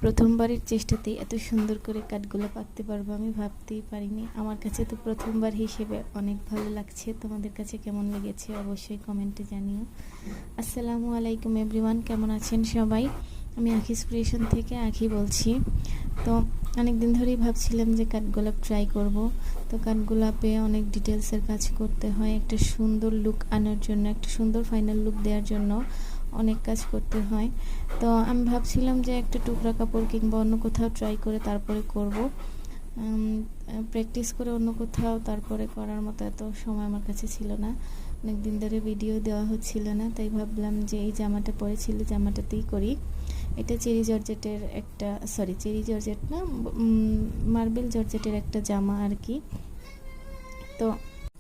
প্রথমবারের চেষ্টাতেই এত সুন্দর করে কাঠগোলাপ আঁকতে পারবো আমি ভাবতেই পারিনি। আমার কাছে তো প্রথমবার হিসেবে অনেক ভালো লাগছে। তোমাদের কাছে কেমন লেগেছে অবশ্যই কমেন্টে জানিও। আসসালামু আলাইকুম এভরিওয়ান, কেমন আছেন সবাই? আমি আখিস ক্রিয়েশন থেকে আখি বলছি। তো অনেক দিন ধরেই ভাবছিলাম যে কাঠগোলাপ ট্রাই করব। তো কাঠগোলাপে অনেক ডিটেলসের কাজ করতে হয়, একটা সুন্দর লুক আনার জন্য, একটা সুন্দর ফাইনাল লুক দেওয়ার জন্য অনেক কাজ করতে হয়। তো আমি ভাবছিলাম যে একটা টুকরা কাপড় কিংবা অন্য কোথাও ট্রাই করে তারপরে করব, প্র্যাকটিস করে অন্য কোথাও তারপরে করার মতো এত সময় আমার কাছে ছিল না। অনেক দিন ধরে ভিডিও দেওয়া হচ্ছিল না, তাই ভাবলাম যে এই জামাটা পরেছিল জামাটাতেই করি। এটা চেরি জর্জেটের একটা, সরি চেরি জর্জেট না, মার্বেল জর্জেটের একটা জামা আর কি। তো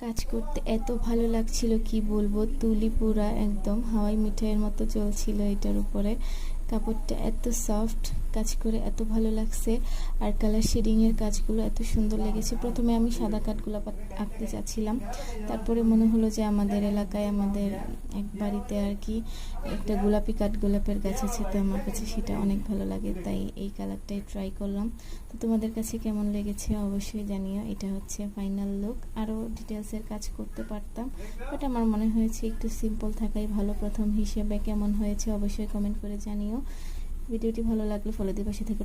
কাজ করতে এত ভালো লাগছিল কি বলবো, তুলি পুরা একদম হাওয়াই মিঠাইয়ের মতো চলছিল এটার উপরে। কাপড়টা এত সফট, কাজ করে এত ভালো লাগছে, আর কালার শেডিংয়ের কাজগুলো এত সুন্দর লেগেছে। প্রথমে আমি সাদা কাঠগোলাপ আঁকতে চাচ্ছিলাম, তারপরে মনে হলো যে আমাদের এলাকায় আমাদের এক বাড়িতে আর কি একটা গোলাপি কাঠগোলাপের গাছ আছে, তো আমার কাছে সেটা অনেক ভালো লাগে, তাই এই কালারটাই ট্রাই করলাম। তো তোমাদের কাছে কেমন লেগেছে অবশ্যই জানিও। এটা হচ্ছে ফাইনাল লুক। আরও ডিটেলসের কাজ করতে পারতাম, বাট আমার মনে হয়েছে একটু সিম্পল থাকাই ভালো প্রথম হিসেবে। কেমন হয়েছে অবশ্যই কমেন্ট করে জানিও। ভিডিওটি ভালো লাগলে ফলো দিয়ে পাশে থেকে